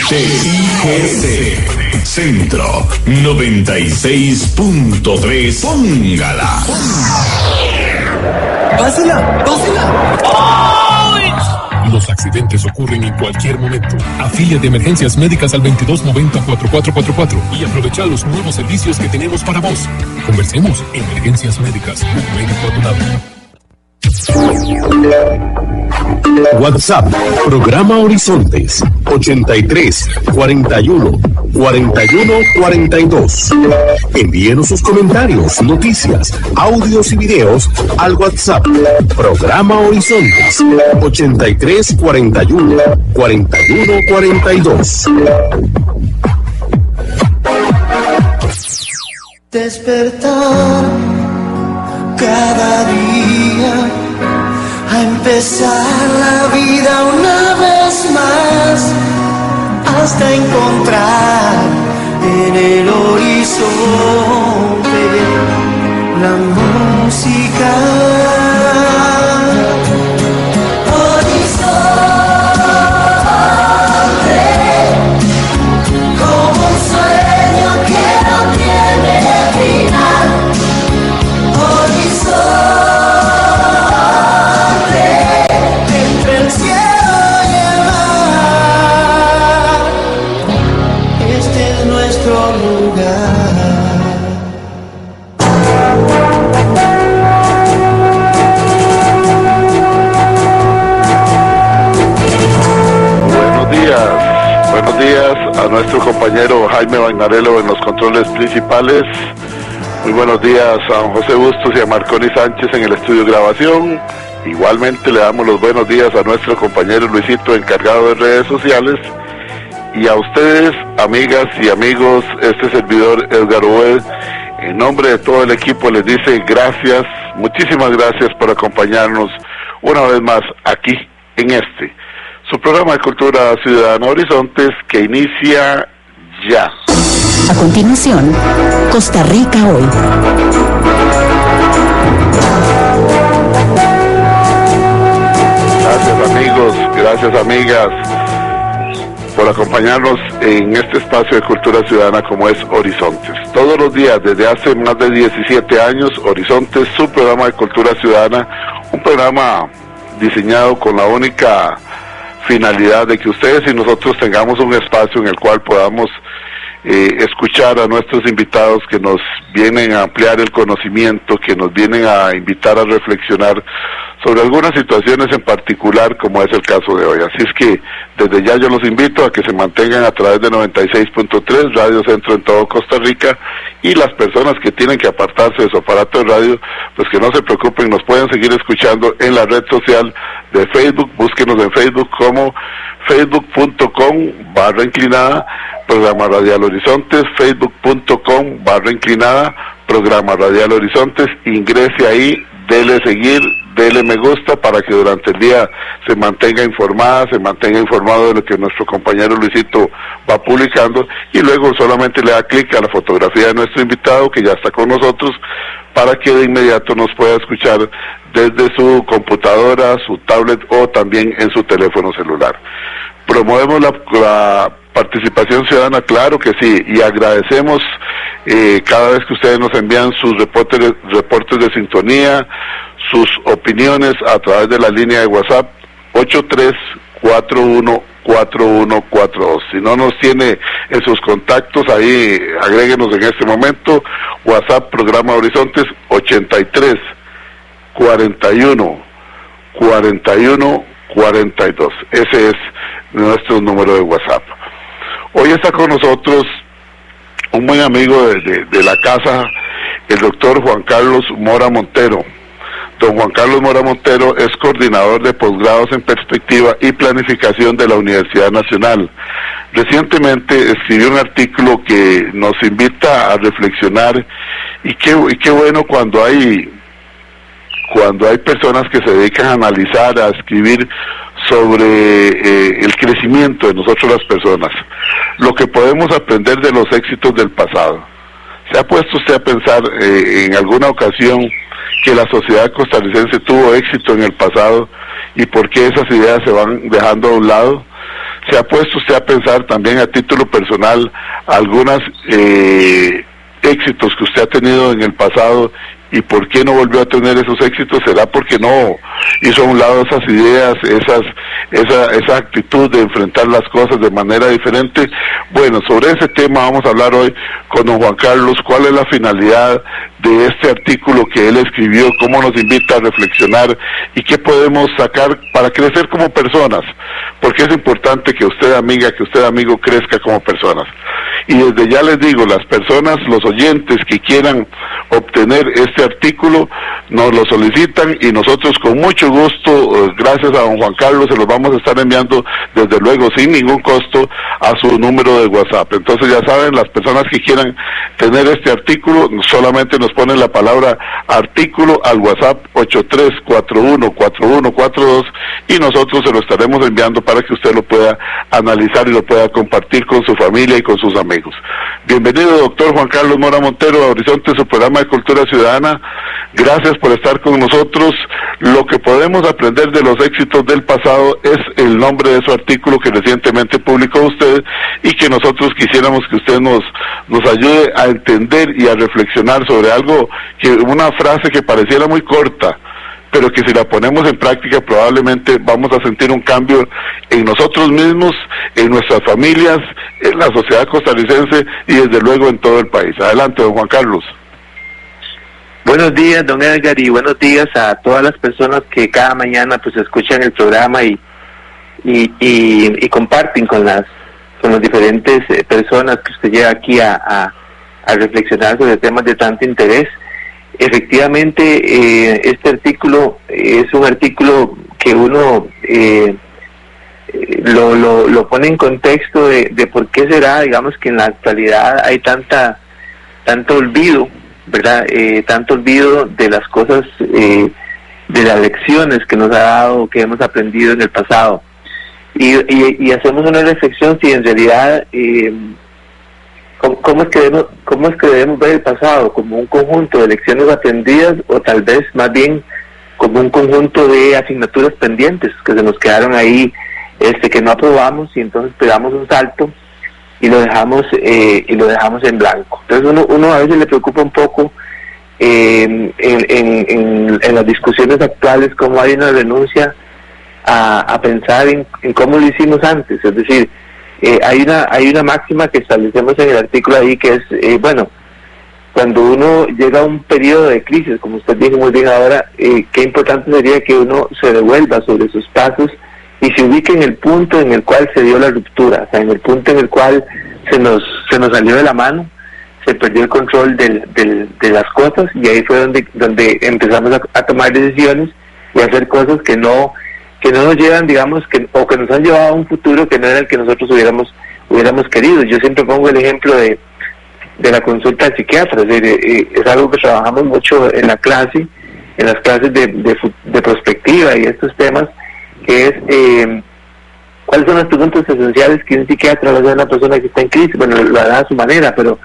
TIGC Centro 96.3. Póngala. ¡Pásela! Los accidentes ocurren en cualquier momento. Afíliate a Emergencias Médicas al 2290-4444 y aprovecha los nuevos servicios que tenemos para vos. Conversemos. Emergencias Médicas, un médico a tu lado. WhatsApp, programa Horizontes, 83 41 41 42. Envíenos sus comentarios, noticias, audios y videos al WhatsApp, programa Horizontes, 83 41 41 42. Despertar cada día, a empezar la vida una vez más, hasta encontrar en el horizonte la música. Horizonte, como un sueño que no tiene final. Horizonte, entre el cielo y el mar, este es nuestro lugar. Buenos días a nuestro compañero Jaime Vainarello en los controles principales. Muy buenos días a don José Bustos y a Marconi Sánchez en el estudio de grabación. Igualmente le damos los buenos días a nuestro compañero Luisito, encargado de redes sociales. Y a ustedes, amigas y amigos, este servidor Edgar Obed, en nombre de todo el equipo les dice gracias, muchísimas gracias por acompañarnos una vez más aquí en su programa de Cultura Ciudadana Horizontes, que inicia ya. A continuación, Costa Rica Hoy. Gracias amigos, gracias amigas por acompañarnos en este espacio de cultura ciudadana como es Horizontes. Todos los días, desde hace más de 17 años, Horizontes, su programa de cultura ciudadana, un programa diseñado con la única finalidad de que ustedes y nosotros tengamos un espacio en el cual podamos escuchar a nuestros invitados que nos vienen a ampliar el conocimiento, que nos vienen a invitar a reflexionar sobre algunas situaciones en particular, como es el caso de hoy. Así es que desde ya yo los invito a que se mantengan a través de 96.3 Radio Centro en todo Costa Rica, y las personas que tienen que apartarse de su aparato de radio, pues que no se preocupen, nos pueden seguir escuchando en la red social de Facebook. Búsquenos en Facebook como facebook.com/inclinada Programa Radial Horizontes, facebook.com/inclinada Programa Radial Horizontes. Ingrese ahí, dele seguir, dele me gusta para que durante el día se mantenga informada, se mantenga informado de lo que nuestro compañero Luisito va publicando, y luego solamente le da clic a la fotografía de nuestro invitado que ya está con nosotros, para que de inmediato nos pueda escuchar desde su computadora, su tablet o también en su teléfono celular. Promovemos la participación ciudadana, claro que sí, y agradecemos cada vez que ustedes nos envían sus reportes de sintonía, sus opiniones a través de la línea de WhatsApp 83414142. Si no nos tiene en sus contactos, ahí agréguenos en este momento. WhatsApp Programa Horizontes 83 41 41 42. Ese es nuestro número de WhatsApp. Hoy está con nosotros un buen amigo de la casa, el doctor Juan Carlos Mora Montero. Don Juan Carlos Mora Montero es coordinador de posgrados en perspectiva y planificación de la Universidad Nacional. Recientemente escribió un artículo que nos invita a reflexionar, y qué bueno cuando hay personas que se dedican a analizar, a escribir sobre el crecimiento de nosotros las personas, lo que podemos aprender de los éxitos del pasado. ¿Se ha puesto usted a pensar en alguna ocasión que la sociedad costarricense tuvo éxito en el pasado y por qué esas ideas se van dejando a un lado? ¿Se ha puesto usted a pensar también a título personal algunos éxitos que usted ha tenido en el pasado y por qué no volvió a tener esos éxitos? ¿Será porque no hizo a un lado esas ideas, esa actitud de enfrentar las cosas de manera diferente? Bueno, sobre ese tema vamos a hablar hoy con don Juan Carlos. ¿Cuál es la finalidad de este artículo que él escribió? ¿Cómo nos invita a reflexionar? ¿Y qué podemos sacar para crecer como personas? Porque es importante que usted, amiga, que usted, amigo, crezca como personas. Y desde ya les digo, las personas, los oyentes que quieran obtener este artículo, nos lo solicitan y nosotros con mucho gusto, gracias a don Juan Carlos, se los vamos a estar enviando desde luego sin ningún costo a su número de WhatsApp. Entonces ya saben, las personas que quieran tener este artículo, solamente nos ponen la palabra artículo al WhatsApp 83414142 y nosotros se lo estaremos enviando para que usted lo pueda analizar y lo pueda compartir con su familia y con sus amigos. Bienvenido, doctor Juan Carlos Mora Montero, a Horizonte, su programa de Cultura Ciudadana. Gracias por estar con nosotros. Lo que podemos aprender de los éxitos del pasado es el nombre de su artículo que recientemente publicó usted y que nosotros quisiéramos que usted nos ayude a entender y a reflexionar sobre algo, una frase que pareciera muy corta, pero que si la ponemos en práctica probablemente vamos a sentir un cambio en nosotros mismos, en nuestras familias, en la sociedad costarricense y desde luego en todo el país. Adelante, don Juan Carlos. Buenos días, don Edgar, y buenos días a todas las personas que cada mañana pues escuchan el programa y comparten con las diferentes personas que usted lleva aquí a reflexionar sobre temas de tanto interés. Efectivamente, este artículo es un artículo que uno lo pone en contexto de por qué será, digamos, que en la actualidad hay tanto olvido, ¿verdad? Tanto olvido de las cosas, de las lecciones que nos ha dado, que hemos aprendido en el pasado. Y hacemos una reflexión si en realidad... ¿Cómo es que debemos ver el pasado? ¿Como un conjunto de lecciones aprendidas o tal vez más bien como un conjunto de asignaturas pendientes que se nos quedaron ahí, que no aprobamos y entonces pegamos un salto y lo dejamos en blanco? Entonces uno a veces le preocupa un poco en las discusiones actuales cómo hay una renuncia a pensar en cómo lo hicimos antes, es decir, hay una máxima que establecemos en el artículo ahí que es, cuando uno llega a un periodo de crisis, como usted dijo muy bien ahora, qué importante sería que uno se devuelva sobre sus pasos y se ubique en el punto en el cual se dio la ruptura, o sea, en el punto en el cual se nos salió de la mano, se perdió el control de las cosas y ahí fue donde empezamos a tomar decisiones y a hacer cosas que no nos llevan, digamos, o que nos han llevado a un futuro que no era el que nosotros hubiéramos querido. Yo siempre pongo el ejemplo de la consulta al psiquiatra, es algo que trabajamos mucho en las clases de prospectiva y estos temas, que es cuáles son las preguntas esenciales que un psiquiatra le hace a una persona que está en crisis. Bueno, lo hará a su manera, pero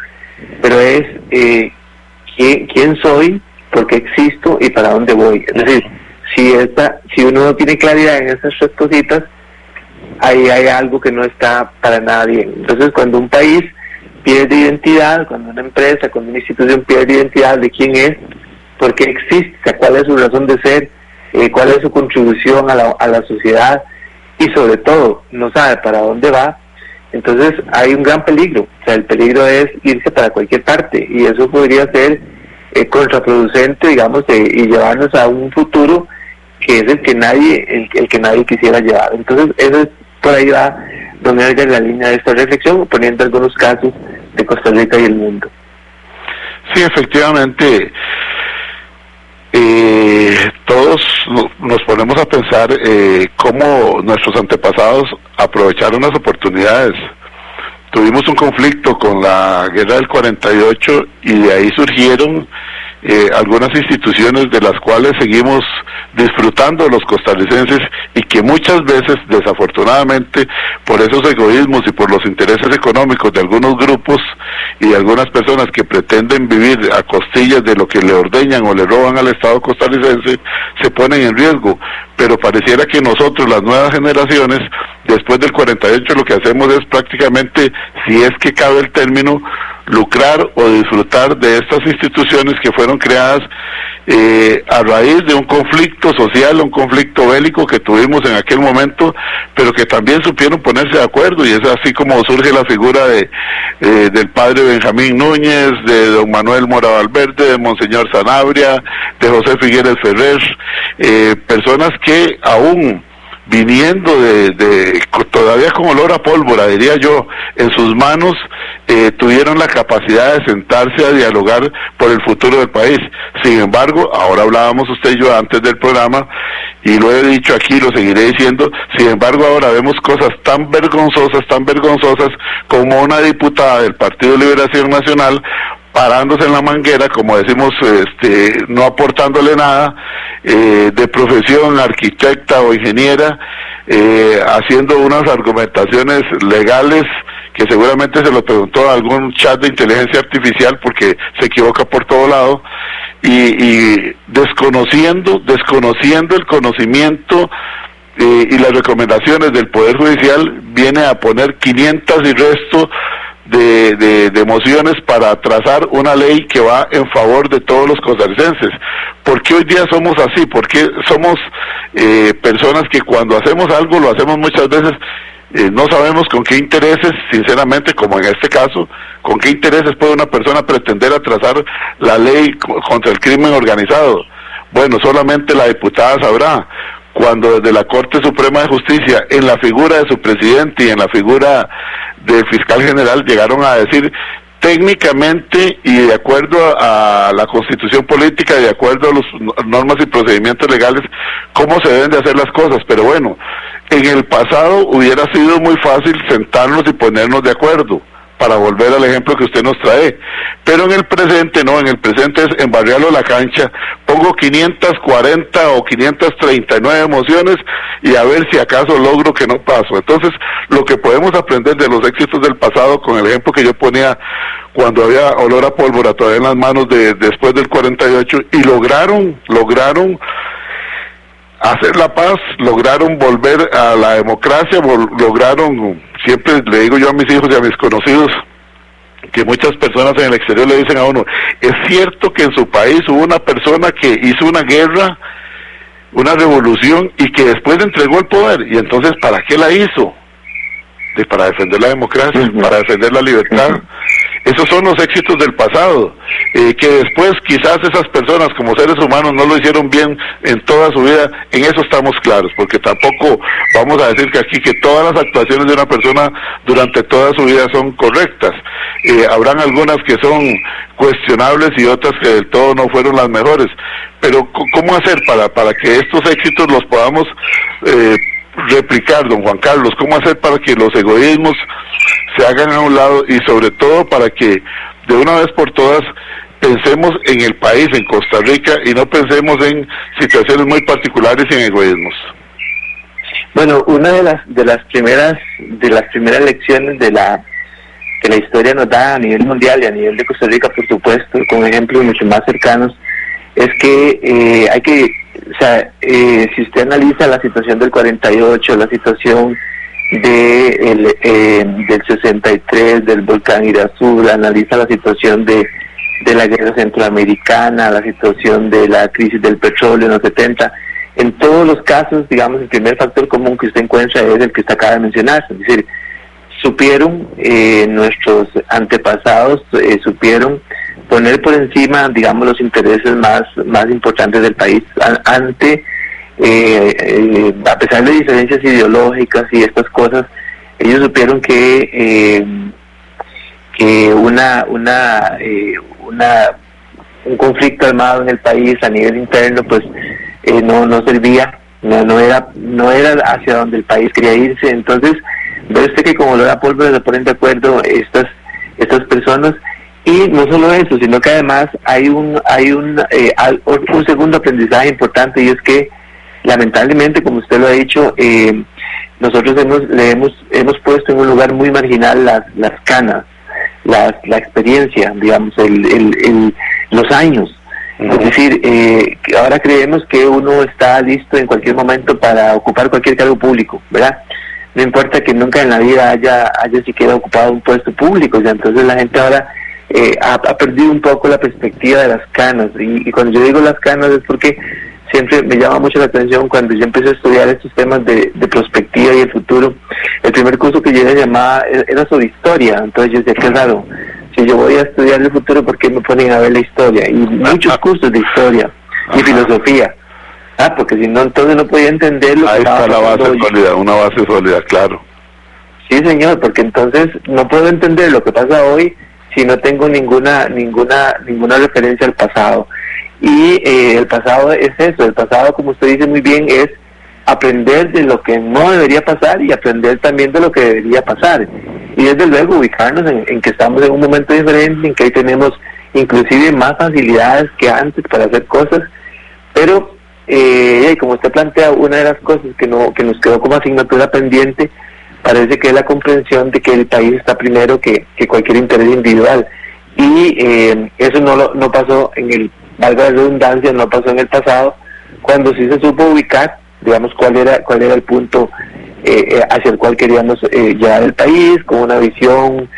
es quién soy, por qué existo y para dónde voy. Es decir, si uno no tiene claridad en esas tres cositas, ahí hay algo que no está para nada bien. Entonces, cuando un país pierde identidad, cuando una empresa, cuando una institución pierde identidad de quién es, por qué existe, cuál es su razón de ser, cuál es su contribución a la sociedad y sobre todo no sabe para dónde va, entonces hay un gran peligro. O sea, el peligro es irse para cualquier parte y eso podría ser contraproducente, digamos, y llevarnos a un futuro que es el que nadie quisiera llevar. Entonces, eso es, por ahí va don Edgar, la línea de esta reflexión, poniendo algunos casos de Costa Rica y el mundo. Sí, efectivamente, todos nos ponemos a pensar cómo nuestros antepasados aprovecharon las oportunidades. Tuvimos un conflicto con la guerra del 48 y de ahí surgieron algunas instituciones de las cuales seguimos disfrutando los costarricenses y que muchas veces, desafortunadamente, por esos egoísmos y por los intereses económicos de algunos grupos y de algunas personas que pretenden vivir a costillas de lo que le ordeñan o le roban al Estado costarricense, se ponen en riesgo. pero pareciera que nosotros, las nuevas generaciones, después del 48, lo que hacemos es prácticamente, si es que cabe el término, lucrar o disfrutar de estas instituciones que fueron creadas a raíz de un conflicto social, un conflicto bélico que tuvimos en aquel momento, pero que también supieron ponerse de acuerdo, y es así como surge la figura del padre Benjamín Núñez, de don Manuel Mora Valverde, de Monseñor Sanabria, de José Figueres Ferrer, personas que aún viniendo todavía con olor a pólvora, diría yo, en sus manos, tuvieron la capacidad de sentarse a dialogar por el futuro del país. Sin embargo, ahora hablábamos usted y yo antes del programa, y lo he dicho aquí, lo seguiré diciendo, sin embargo ahora vemos cosas tan vergonzosas como una diputada del Partido Liberación Nacional parándose en la manguera, como decimos, no aportándole nada, de profesión arquitecta o ingeniera, haciendo unas argumentaciones legales que seguramente se lo preguntó a algún chat de inteligencia artificial porque se equivoca por todo lado, y desconociendo el conocimiento y las recomendaciones del Poder Judicial, viene a poner 500 y resto de mociones para trazar una ley que va en favor de todos los costarricenses. ¿Por qué hoy día somos así? ¿Por qué somos personas que cuando hacemos algo lo hacemos muchas veces no sabemos con qué intereses, sinceramente, como en este caso, con qué intereses puede una persona pretender atrasar la ley contra el crimen organizado? Bueno, solamente la diputada sabrá, cuando desde la Corte Suprema de Justicia, en la figura de su presidente y en la figura del fiscal general, llegaron a decir técnicamente y de acuerdo a la Constitución política y de acuerdo a las normas y procedimientos legales, cómo se deben de hacer las cosas. Pero bueno, en el pasado hubiera sido muy fácil sentarnos y ponernos de acuerdo, para volver al ejemplo que usted nos trae, pero en el presente no, en el presente es embarriarlo la cancha, pongo 540 o 539 mociones y a ver si acaso logro que no paso. Entonces, lo que podemos aprender de los éxitos del pasado, con el ejemplo que yo ponía cuando había olor a pólvora todavía en las manos después del 48, y lograron hacer la paz, lograron volver a la democracia, lograron, siempre le digo yo a mis hijos y a mis conocidos, que muchas personas en el exterior le dicen a uno, es cierto que en su país hubo una persona que hizo una guerra, una revolución, y que después entregó el poder, y entonces ¿para qué la hizo? Para defender la democracia, para defender la libertad. Esos son los éxitos del pasado, que después quizás esas personas como seres humanos no lo hicieron bien en toda su vida, en eso estamos claros, porque tampoco vamos a decir que aquí que todas las actuaciones de una persona durante toda su vida son correctas. Habrán algunas que son cuestionables y otras que del todo no fueron las mejores, pero ¿cómo hacer para que estos éxitos los podamos replicar, don Juan Carlos? ¿Cómo hacer para que los egoísmos se hagan a un lado y sobre todo para que de una vez por todas pensemos en el país, en Costa Rica, y no pensemos en situaciones muy particulares y en egoísmos? Bueno, una de las primeras lecciones de la historia nos da a nivel mundial y a nivel de Costa Rica, por supuesto, con ejemplos mucho más cercanos, es que hay que, o sea, si usted analiza la situación del 48, la situación del 63, del volcán Irazú, analiza la situación de la guerra centroamericana, la situación de la crisis del petróleo en los 70, en todos los casos, digamos, el primer factor común que usted encuentra es el que usted acaba de mencionar, es decir, supieron nuestros antepasados, supieron poner por encima, digamos, los intereses más importantes del país ante a pesar de diferencias ideológicas y estas cosas. Ellos supieron que un conflicto armado en el país a nivel interno pues no servía, no era hacia donde el país quería irse. Entonces ve usted que como lo da pólvora se ponen de acuerdo estas personas. Y no solo eso, sino que además hay un segundo aprendizaje importante, y es que lamentablemente, como usted lo ha dicho, nosotros hemos puesto en un lugar muy marginal las canas, la experiencia, digamos, los años. Es decir, que ahora creemos que uno está listo en cualquier momento para ocupar cualquier cargo público, ¿verdad? No importa que nunca en la vida haya siquiera ocupado un puesto público, ya entonces la gente ahora ha perdido un poco la perspectiva de las canas, y cuando yo digo las canas es porque siempre me llama mucho la atención cuando yo empecé a estudiar estos temas de perspectiva y el futuro. El primer curso que yo llamaba era sobre historia, entonces yo decía, qué raro, si yo voy a estudiar el futuro, ¿por qué me ponen a ver la historia? Y muchos cursos de historia y filosofía, porque si no, entonces no podía entender lo que estaba pasando. Ahí está la base hoy. sólida, una base sólida, claro. Sí, señor, porque entonces no puedo entender lo que pasa hoy si no tengo ninguna referencia al pasado. Y el pasado es eso, el pasado, como usted dice muy bien, es aprender de lo que no debería pasar y aprender también de lo que debería pasar. Y desde luego ubicarnos en que estamos en un momento diferente, en que hoy tenemos inclusive más facilidades que antes para hacer cosas, pero como usted plantea, una de las cosas que nos quedó como asignatura pendiente parece que es la comprensión de que el país está primero que cualquier interés individual, y eso no pasó en el, valga la redundancia, no pasó en el pasado, cuando sí se supo ubicar, digamos, cuál era el punto hacia el cual queríamos llevar el país, con una visión,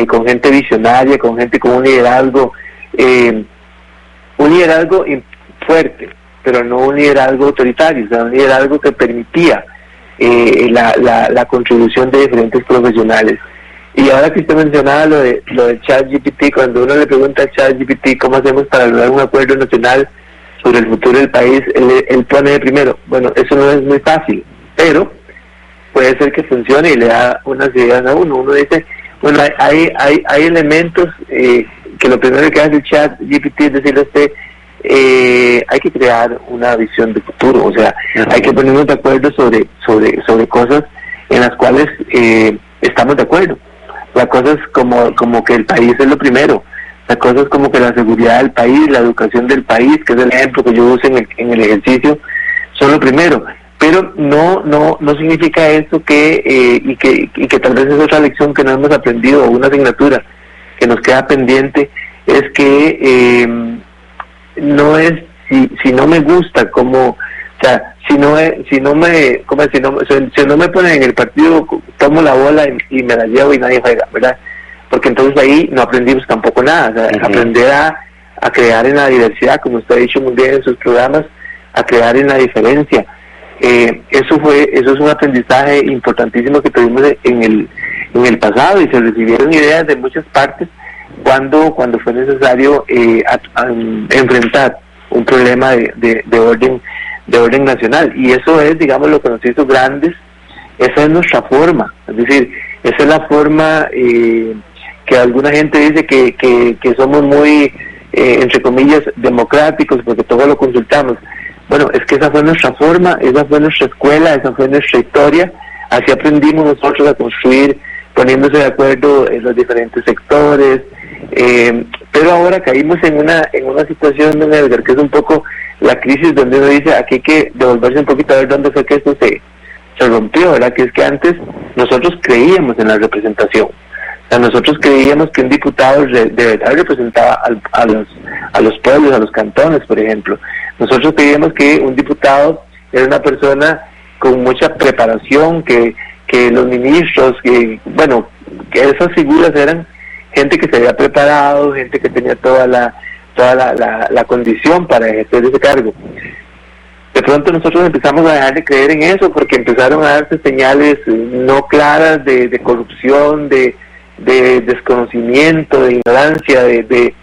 con gente visionaria, con gente con un liderazgo fuerte, pero no un liderazgo autoritario, o sea, un liderazgo que permitía la contribución de diferentes profesionales. Y ahora que usted mencionaba lo de ChatGPT, cuando uno le pregunta a ChatGPT cómo hacemos para lograr un acuerdo nacional sobre el futuro del país, él pone de primero, bueno, eso no es muy fácil, pero puede ser que funcione y le da unas ideas a uno. Uno dice, bueno, hay elementos que lo primero que hace el ChatGPT es decirle a usted, hay que crear una visión de futuro, o sea, hay que ponernos de acuerdo sobre cosas en las cuales estamos de acuerdo. La cosa es como que el país es lo primero, la cosa es como que la seguridad del país, la educación del país, que es el ejemplo que yo uso en el ejercicio, son lo primero, pero no significa eso que tal vez es otra lección que no hemos aprendido, o una asignatura que nos queda pendiente, es que no es si no me gusta como, o sea, si no me ponen en el partido, tomo la bola y me la llevo y nadie juega, ¿verdad? Porque entonces ahí no aprendimos tampoco nada, o sea, aprender a crear en la diversidad, como usted ha dicho muy bien en sus programas, a crear en la diferencia. Eso es un aprendizaje importantísimo que tuvimos en el pasado, y se recibieron ideas de muchas partes cuando fue necesario enfrentar un problema de orden nacional, y eso es, digamos, lo que nos hizo grandes. Esa es nuestra forma, es decir, esa es la forma que alguna gente dice que somos muy, entre comillas, democráticos, porque todo lo consultamos. Bueno, es que esa fue nuestra forma, esa fue nuestra escuela, esa fue nuestra historia, así aprendimos nosotros a construir, poniéndose de acuerdo en los diferentes sectores, pero ahora caímos en una situación, don Edgar, que es un poco la crisis, donde uno dice, aquí hay que devolverse un poquito a ver dónde fue que esto se rompió, ¿verdad? Que es que antes nosotros creíamos en la representación, o sea, nosotros creíamos que un diputado de verdad representaba a los pueblos, a los cantones, por ejemplo. Nosotros creíamos que un diputado era una persona con mucha preparación, que los ministros, que esas figuras eran gente que se había preparado, gente que tenía toda la condición para ejercer ese cargo. De pronto nosotros empezamos a dejar de creer en eso, porque empezaron a darse señales no claras de corrupción, de desconocimiento, de ignorancia, de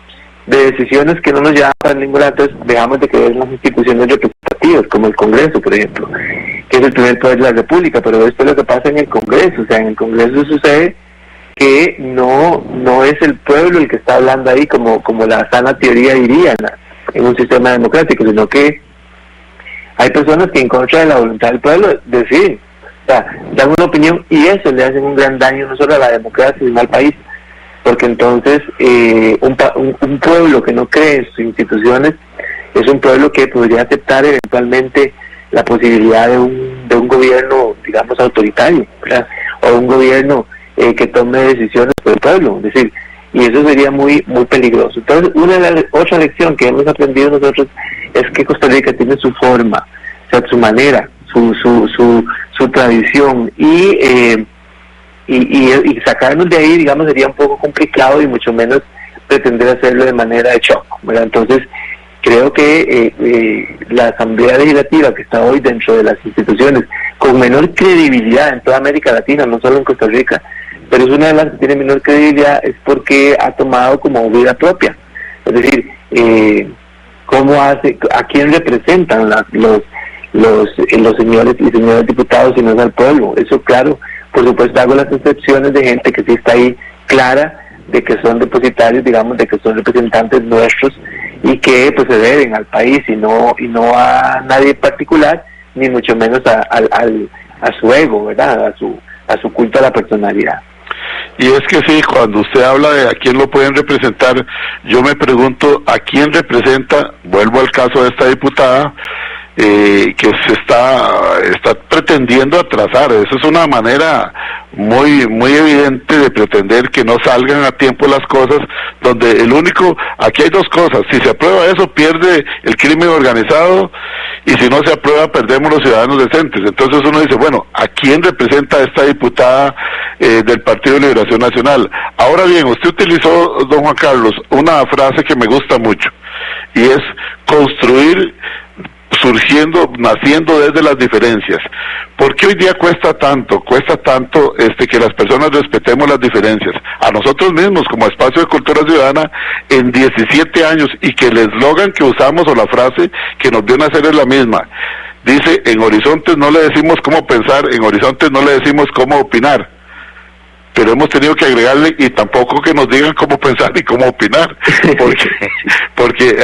decisiones que no nos llevaban para ningún lado. Entonces dejamos de creer en las instituciones representativas, como el Congreso, por ejemplo, que es el primer poder de la República. Pero esto es lo que pasa en el Congreso, o sea, en el Congreso sucede que no es el pueblo el que está hablando ahí, como la sana teoría diría en un sistema democrático, sino que hay personas que en contra de la voluntad del pueblo deciden, o sea, dan una opinión, y eso le hacen un gran daño no solo a la democracia sino al país, porque entonces un pueblo que no cree en sus instituciones es un pueblo que podría aceptar eventualmente la posibilidad de un gobierno, digamos, autoritario, ¿verdad? O un gobierno que tome decisiones por el pueblo. Es decir, y eso sería muy muy peligroso. Entonces, otra lección que hemos aprendido nosotros es que Costa Rica tiene su forma, o sea, su manera, su tradición, y sacarnos de ahí, digamos, sería un poco complicado, y mucho menos pretender hacerlo de manera de shock, ¿verdad? Entonces, creo que la Asamblea Legislativa, que está hoy dentro de las instituciones con menor credibilidad en toda América Latina, no solo en Costa Rica, pero es una de las que tiene menor credibilidad, es porque ha tomado como vida propia. Es decir, ¿cómo hace, a quién representan los señores y señoras diputados si no es al pueblo? Eso, claro, por supuesto hago las excepciones de gente que sí está ahí clara de que son depositarios, digamos, de que son representantes nuestros y que pues se deben al país y no a nadie en particular, ni mucho menos a su ego, ¿verdad? A su culto a la personalidad. Y es que sí, cuando usted habla de a quién lo pueden representar, yo me pregunto a quién representa, vuelvo al caso de esta diputada, que se está pretendiendo atrasar. Eso es una manera muy evidente de pretender que no salgan a tiempo las cosas, donde aquí hay dos cosas: si se aprueba eso, pierde el crimen organizado, y si no se aprueba, perdemos los ciudadanos decentes. Entonces uno dice, bueno, ¿a quién representa esta diputada del Partido de Liberación Nacional? Ahora bien, usted utilizó, don Juan Carlos, una frase que me gusta mucho, y es construir naciendo desde las diferencias. ¿Por qué hoy día cuesta tanto que las personas respetemos las diferencias? A nosotros mismos, como Espacio de Cultura Ciudadana, en 17 años, y que el eslogan que usamos o la frase que nos dio a nacer es la misma. Dice, en Horizontes no le decimos cómo pensar, en Horizontes no le decimos cómo opinar. Pero hemos tenido que agregarle, y tampoco que nos digan cómo pensar y cómo opinar, porque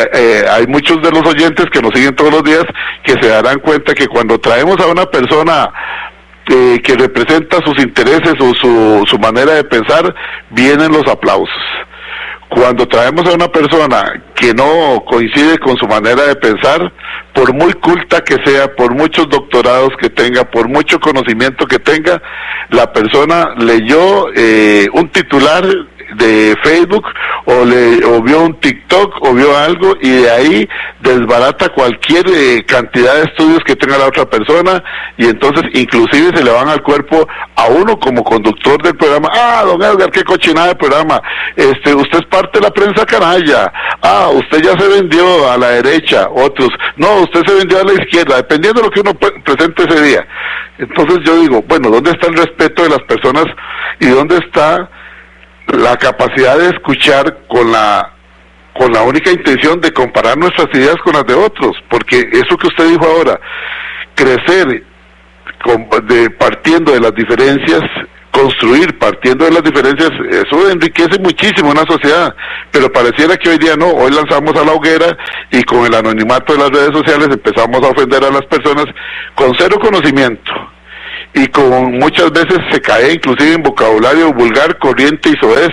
hay muchos de los oyentes que nos siguen todos los días que se darán cuenta que cuando traemos a una persona que representa sus intereses o su manera de pensar, vienen los aplausos. Cuando traemos a una persona que no coincide con su manera de pensar, por muy culta que sea, por muchos doctorados que tenga, por mucho conocimiento que tenga, la persona leyó un titular de Facebook o vio un TikTok o vio algo, y de ahí desbarata cualquier cantidad de estudios que tenga la otra persona, y entonces inclusive se le van al cuerpo a uno como conductor del programa. Don Edgar, qué cochinada de programa, usted es parte de la prensa canalla, usted ya se vendió a la derecha, otros, no, usted se vendió a la izquierda, dependiendo de lo que uno presente ese día. Entonces yo digo, bueno, ¿dónde está el respeto de las personas y dónde está la capacidad de escuchar con la única intención de comparar nuestras ideas con las de otros? Porque eso que usted dijo ahora, crecer partiendo de las diferencias, construir partiendo de las diferencias, eso enriquece muchísimo una sociedad, pero pareciera que hoy día no. Hoy lanzamos a la hoguera y con el anonimato de las redes sociales empezamos a ofender a las personas con cero conocimiento, y con muchas veces se cae inclusive en vocabulario vulgar, corriente y soez,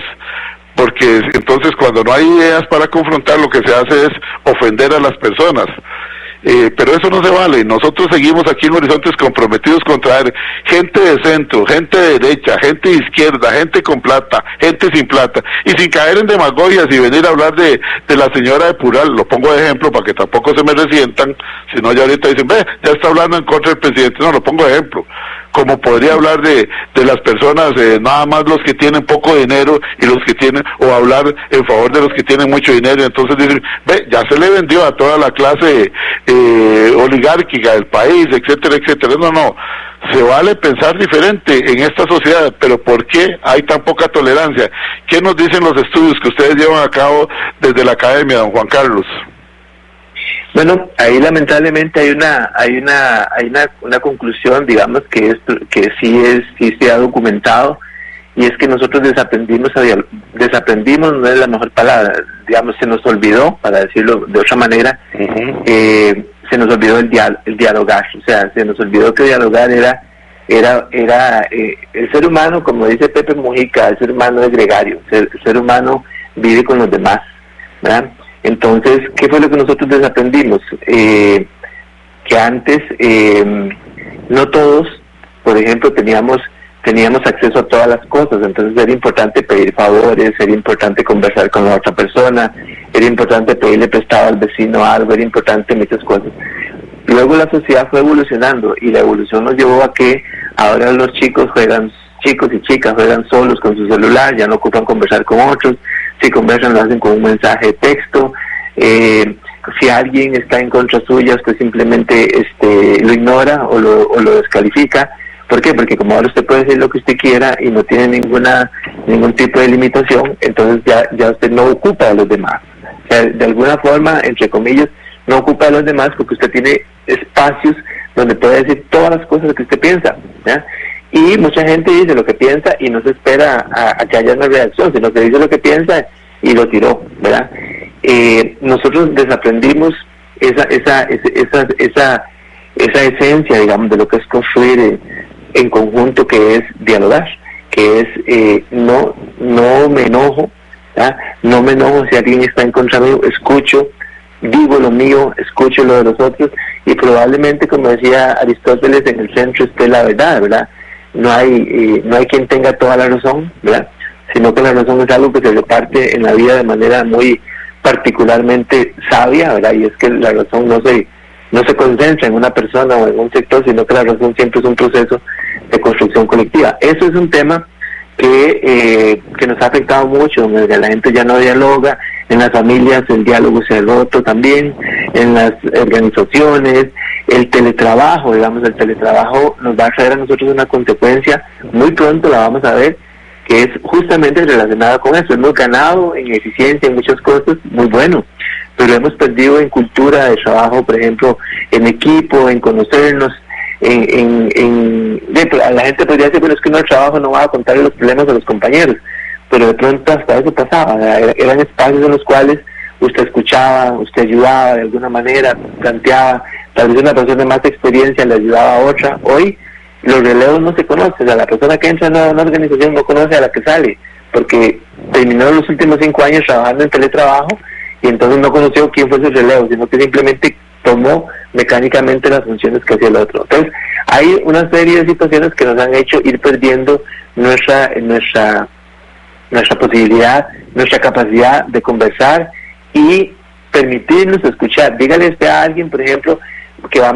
porque entonces cuando no hay ideas para confrontar, lo que se hace es ofender a las personas. Pero eso no se vale. Nosotros seguimos aquí en Horizontes comprometidos con traer gente de centro, gente de derecha, gente de izquierda, gente con plata, gente sin plata, y sin caer en demagogias y venir a hablar de la señora de Pural. Lo pongo de ejemplo para que tampoco se me resientan, si no ya ahorita dicen, ya está hablando en contra del presidente. No, lo pongo de ejemplo. Como podría hablar de las personas, nada más los que tienen poco dinero y los que tienen, o hablar en favor de los que tienen mucho dinero, y entonces dicen, ya se le vendió a toda la clase oligárquica del país, etcétera, etcétera. No, se vale pensar diferente en esta sociedad, pero ¿por qué hay tan poca tolerancia? ¿Qué nos dicen los estudios que ustedes llevan a cabo desde la academia, don Juan Carlos? Bueno, ahí lamentablemente hay una conclusión, digamos, que sí se ha documentado, y es que nosotros desaprendimos, no es la mejor palabra, digamos, se nos olvidó, para decirlo de otra manera, se nos olvidó el dialogar, o sea, se nos olvidó que dialogar era el ser humano, como dice Pepe Mujica, el ser humano es gregario, el ser humano vive con los demás, ¿verdad? Entonces, ¿qué fue lo que nosotros desaprendimos? Que antes no todos, por ejemplo, teníamos teníamos acceso a todas las cosas, entonces era importante pedir favores, era importante conversar con la otra persona, era importante pedirle prestado al vecino algo, era importante muchas cosas. Luego la sociedad fue evolucionando y la evolución nos llevó a que ahora los chicos y chicas juegan solos con su celular, ya no ocupan conversar con otros, si conversan lo hacen con un mensaje de texto, si alguien está en contra suya usted simplemente lo ignora o lo descalifica. ¿Por qué? Porque como ahora usted puede decir lo que usted quiera y no tiene ningún tipo de limitación, entonces ya usted no ocupa a los demás. O sea, de alguna forma, entre comillas, no ocupa a los demás porque usted tiene espacios donde puede decir todas las cosas que usted piensa, ¿ya? Y mucha gente dice lo que piensa y no se espera a que haya una reacción, sino que dice lo que piensa y lo tiró, ¿verdad? Nosotros desaprendimos esa esencia, digamos, de lo que es construir en conjunto, que es dialogar, que es no me enojo, ¿verdad? No me enojo si alguien está en contra mío, escucho, digo lo mío, escucho lo de los otros, y probablemente, como decía Aristóteles, en el centro esté la verdad, ¿verdad? No hay quien tenga toda la razón, ¿verdad? Sino que la razón es algo que se reparte en la vida de manera muy particularmente sabia, ¿verdad? Y es que la razón no se concentra en una persona o en un sector, sino que la razón siempre es un proceso de construcción colectiva. Eso es un tema que nos ha afectado mucho, donde la gente ya no dialoga, en las familias el diálogo se ha roto también, en las organizaciones, el teletrabajo, digamos, el teletrabajo nos va a traer a nosotros una consecuencia, muy pronto la vamos a ver, que es justamente relacionada con eso. Hemos ganado en eficiencia, en muchas cosas, muy bueno, pero hemos perdido en cultura de trabajo, por ejemplo, en equipo, en conocernos, la gente podría decir, bueno, es que no, el trabajo no va a contar los problemas de los compañeros, pero de pronto hasta eso pasaba, eran espacios en los cuales usted escuchaba, usted ayudaba de alguna manera, planteaba, tal vez una persona de más experiencia le ayudaba a otra. Hoy los relevos no se conocen, o sea, la persona que entra en una organización no conoce a la que sale, porque terminó los últimos 5 años trabajando en teletrabajo y entonces no conoció quién fue su relevo, sino que simplemente tomó mecánicamente las funciones que hacía el otro. Entonces hay una serie de situaciones que nos han hecho ir perdiendo nuestra posibilidad, nuestra capacidad de conversar y permitirnos escuchar. Dígale a alguien, por ejemplo, que va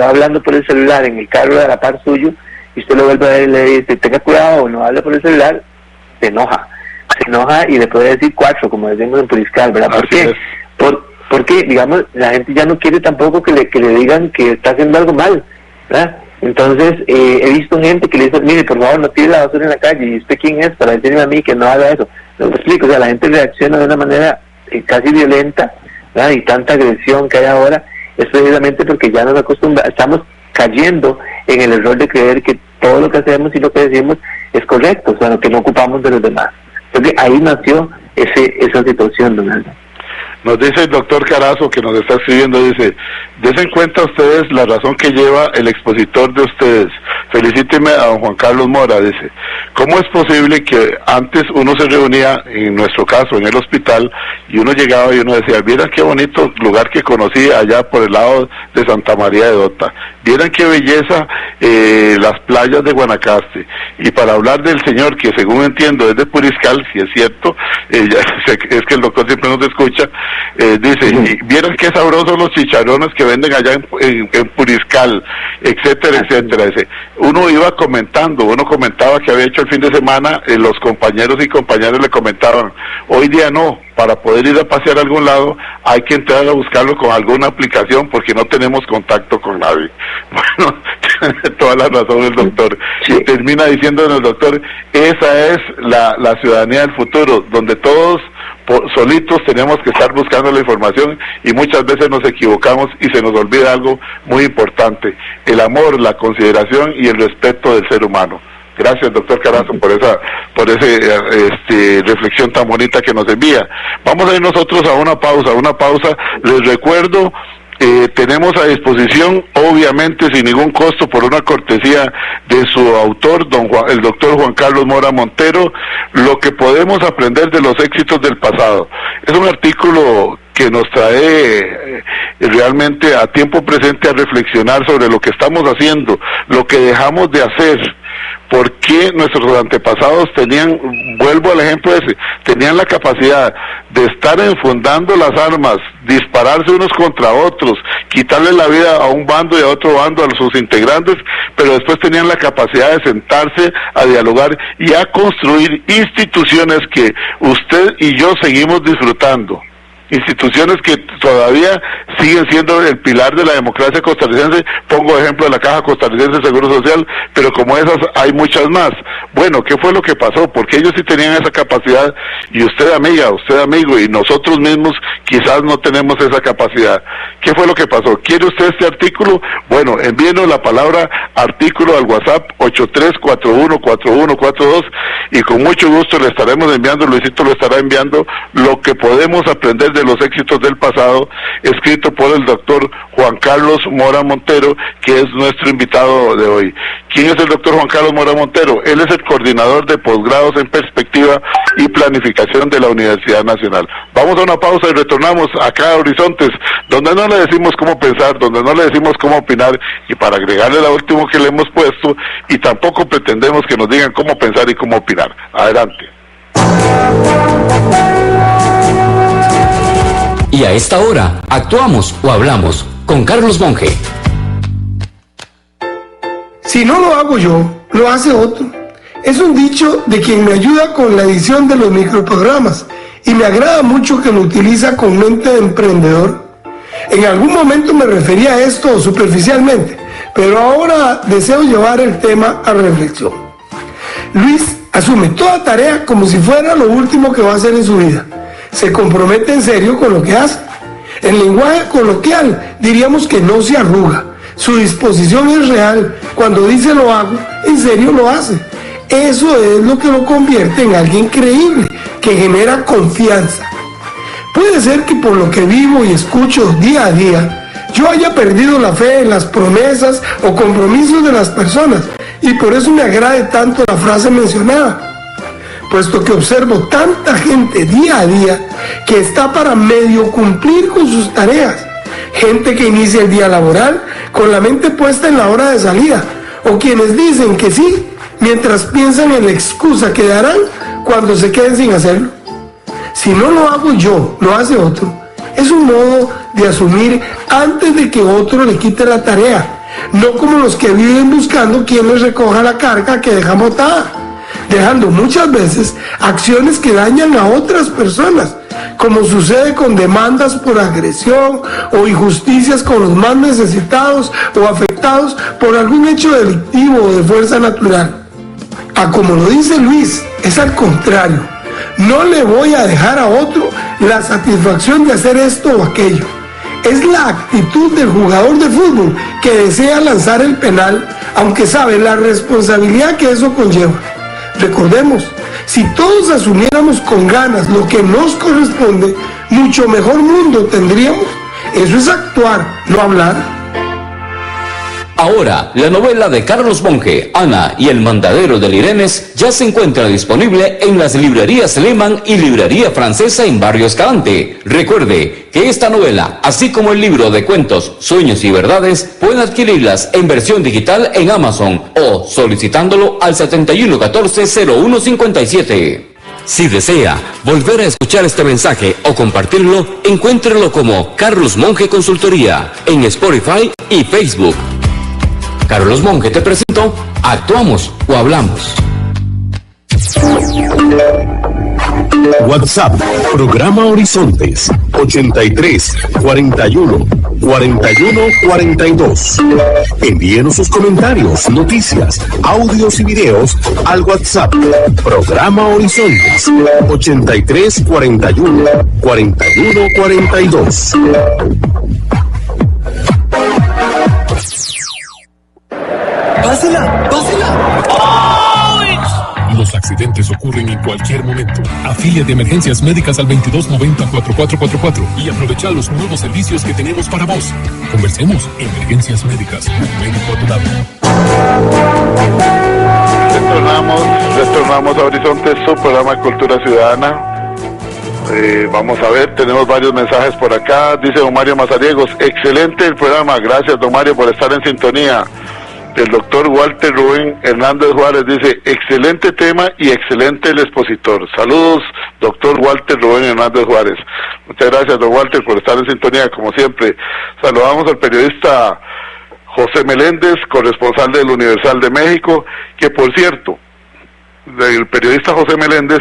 hablando por el celular en el carro de la par suyo, y usted lo vuelve a ver y le dice, tenga cuidado o no hable por el celular, se enoja y le puede decir 4, como decimos en Puriscal, ¿verdad? ¿Por qué? Porque, digamos, la gente ya no quiere tampoco que le digan que está haciendo algo mal, ¿verdad? Entonces, he visto gente que le dice, mire, por favor, no tire la basura en la calle, ¿y usted quién es para decirme a mí que no haga eso? No me explico, o sea, la gente reacciona de una manera casi violenta, ¿verdad? Y tanta agresión que hay ahora es precisamente porque ya nos estamos cayendo en el error de creer que todo lo que hacemos y lo que decimos es correcto, o sea, que no ocupamos de los demás. Entonces, ahí nació esa situación, don Aldo. Nos dice el doctor Carazo, que nos está escribiendo, dice, desen cuenta ustedes la razón que lleva el expositor de ustedes. Felicíteme a don Juan Carlos Mora, dice, ¿cómo es posible que antes uno se reunía, en nuestro caso, en el hospital, y uno llegaba y uno decía, vieran qué bonito lugar que conocí allá por el lado de Santa María de Dota, vieran qué belleza las playas de Guanacaste, y para hablar del señor, que según entiendo es de Puriscal, si es cierto, es que el doctor siempre nos escucha, dice, y vieron qué sabrosos los chicharrones que venden allá en Puriscal, etcétera, etcétera. Dice, uno comentaba que había hecho el fin de semana, los compañeros y compañeras le comentaban, hoy día no, para poder ir a pasear a algún lado hay que entrar a buscarlo con alguna aplicación porque no tenemos contacto con nadie. Bueno, tiene toda la razón el doctor. Sí. Y termina diciéndonos el doctor, esa es la ciudadanía del futuro, donde todos solitos tenemos que estar buscando la información y muchas veces nos equivocamos y se nos olvida algo muy importante, el amor, la consideración y el respeto del ser humano. Gracias, doctor Carazo, por esa reflexión tan bonita que nos envía. Vamos a ir nosotros a una pausa. Les recuerdo, tenemos a disposición, obviamente sin ningún costo, por una cortesía de su autor, el doctor Juan Carlos Mora Montero, lo que podemos aprender de los éxitos del pasado. Es un artículo que nos trae realmente a tiempo presente a reflexionar sobre lo que estamos haciendo, lo que dejamos de hacer, ¿Por qué nuestros antepasados tenían, vuelvo al ejemplo ese, tenían la capacidad de estar enfundando las armas, dispararse unos contra otros, quitarle la vida a un bando y a otro bando, a sus integrantes, pero después tenían la capacidad de sentarse a dialogar y a construir instituciones que usted y yo seguimos disfrutando? Instituciones que todavía siguen siendo el pilar de la democracia costarricense. Pongo ejemplo de la Caja Costarricense de Seguro Social, pero como esas hay muchas más. Bueno, ¿qué fue lo que pasó? Porque ellos sí tenían esa capacidad, y usted amiga, usted amigo, y nosotros mismos quizás no tenemos esa capacidad. ¿Qué fue lo que pasó? ¿Quiere usted este artículo? Bueno, envíenos la palabra artículo al WhatsApp 83414142 y con mucho gusto le estaremos enviando, Luisito lo estará enviando, lo que podemos aprender de los éxitos del pasado, escrito por el doctor Juan Carlos Mora Montero, que es nuestro invitado de hoy. ¿Quién es el doctor Juan Carlos Mora Montero? Él es el coordinador de posgrados en perspectiva y planificación de la Universidad Nacional. Vamos a una pausa y retornamos acá a Horizontes, donde no le decimos cómo pensar, donde no le decimos cómo opinar, y para agregarle la última que le hemos puesto, y tampoco pretendemos que nos digan cómo pensar y cómo opinar. Adelante. Y a esta hora, actuamos o hablamos con Carlos Monge. Si no lo hago yo, lo hace otro. Es un dicho de quien me ayuda con la edición de los microprogramas, y me agrada mucho que lo utiliza con mente de emprendedor. En algún momento me refería a esto superficialmente, pero ahora deseo llevar el tema a reflexión. Luis asume toda tarea como si fuera lo último que va a hacer en su vida. Se compromete en serio con lo que hace. En lenguaje coloquial diríamos que no se arruga. Su disposición es real. Cuando dice lo hago, en serio lo hace. Eso es lo que lo convierte en alguien creíble, que genera confianza. Puede ser que por lo que vivo y escucho día a día, yo haya perdido la fe en las promesas o compromisos de las personas, y por eso me agrade tanto la frase mencionada, puesto que observo tanta gente día a día que está para medio cumplir con sus tareas. Gente que inicia el día laboral con la mente puesta en la hora de salida, o quienes dicen que sí mientras piensan en la excusa que darán cuando se queden sin hacerlo. Si no lo hago yo, lo hace otro. Es un modo de asumir antes de que otro le quite la tarea, no como los que viven buscando quien les recoja la carga que dejan botada, dejando muchas veces acciones que dañan a otras personas, como sucede con demandas por agresión o injusticias con los más necesitados o afectados por algún hecho delictivo o de fuerza natural. Como lo dice Luis, es al contrario. No le voy a dejar a otro la satisfacción de hacer esto o aquello. Es la actitud del jugador de fútbol que desea lanzar el penal, aunque sabe la responsabilidad que eso conlleva. Recordemos, si todos asumiéramos con ganas lo que nos corresponde, mucho mejor mundo tendríamos. Eso es actuar, no hablar. Ahora, la novela de Carlos Monge, Ana y el mandadero del Irenes, ya se encuentra disponible en las librerías Lehmann y Librería Francesa en Barrio Escalante. Recuerde que esta novela, así como el libro de cuentos Sueños y Verdades, pueden adquirirlas en versión digital en Amazon o solicitándolo al 7114-0157. Si desea volver a escuchar este mensaje o compartirlo, encuéntrelo como Carlos Monge Consultoría en Spotify y Facebook. Carlos Monge te presentó Actuamos o Hablamos. WhatsApp, programa Horizontes, 83 41 41 42. Envíenos sus comentarios, noticias, audios y videos al WhatsApp, programa Horizontes, 83 41 41 42. ¡Pásela! Los accidentes ocurren en cualquier momento. Afilia de emergencias médicas al 2290-4444 y aprovecha los nuevos servicios que tenemos para vos. Conversemos. Emergencias médicas. Un médico a tu lado. Retornamos a Horizonte, su programa de Cultura Ciudadana. Vamos a ver, tenemos varios mensajes por acá. Dice don Mario Mazariegos, excelente el programa. Gracias don Mario por estar en sintonía. el doctor Walter Rubén Hernández Juárez dice, excelente tema y excelente el expositor. Saludos, doctor Walter Rubén Hernández Juárez. Muchas gracias, don Walter, por estar en sintonía, como siempre. Saludamos al periodista José Meléndez, corresponsal del Universal de México, que por cierto, el periodista José Meléndez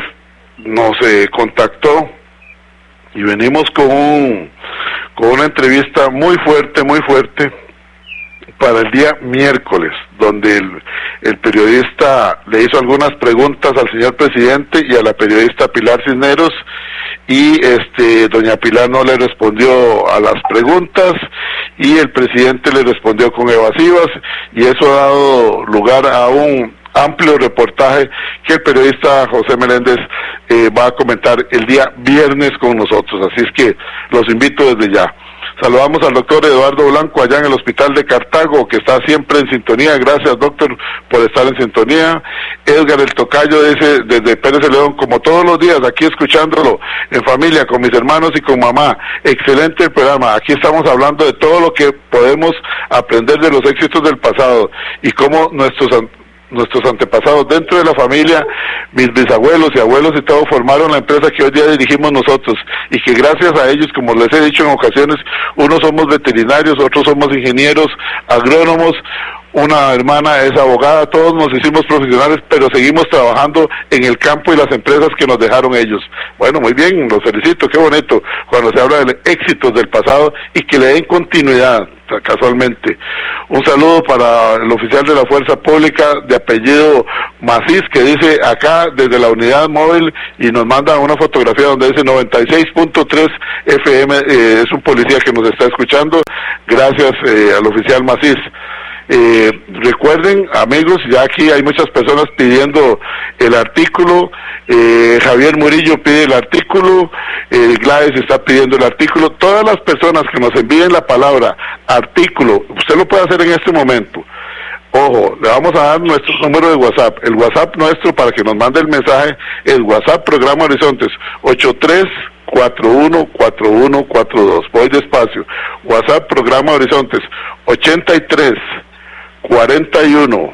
nos contactó y venimos con una entrevista muy fuerte para el día miércoles, donde el periodista le hizo algunas preguntas al señor presidente y a la periodista Pilar Cisneros, y doña Pilar no le respondió a las preguntas y el presidente le respondió con evasivas, y eso ha dado lugar a un amplio reportaje que el periodista José Meléndez va a comentar el día viernes con nosotros, así es que los invito desde ya. Saludamos al doctor Eduardo Blanco allá en el hospital de Cartago, que está siempre en sintonía. Gracias, doctor, por estar en sintonía. Edgar el Tocayo dice desde Pérez de León, como todos los días, aquí escuchándolo en familia, con mis hermanos y con mamá. Excelente el programa. Aquí estamos hablando de todo lo que podemos aprender de los éxitos del pasado y cómo nuestros antepasados dentro de la familia, mis bisabuelos y abuelos y todo, formaron la empresa que hoy día dirigimos nosotros, y que gracias a ellos, como les he dicho en ocasiones, unos somos veterinarios, otros somos ingenieros, agrónomos, una hermana es abogada, todos nos hicimos profesionales, pero seguimos trabajando en el campo y las empresas que nos dejaron ellos. Bueno, muy bien, los felicito, qué bonito cuando se habla de éxitos del pasado y que le den continuidad, casualmente. Un saludo para el oficial de la Fuerza Pública de apellido Macís, que dice acá desde la unidad móvil, y nos manda una fotografía donde dice 96.3 FM, es un policía que nos está escuchando. Gracias al oficial Macís. Recuerden, amigos, ya aquí hay muchas personas pidiendo el artículo. Javier Murillo pide el artículo, Gladys está pidiendo el artículo. Todas las personas que nos envíen la palabra artículo, usted lo puede hacer en este momento. Ojo, le vamos a dar nuestro número de WhatsApp. El WhatsApp nuestro, para que nos mande el mensaje, es WhatsApp Programa Horizontes 83414142. Voy despacio. WhatsApp Programa Horizontes 83414142.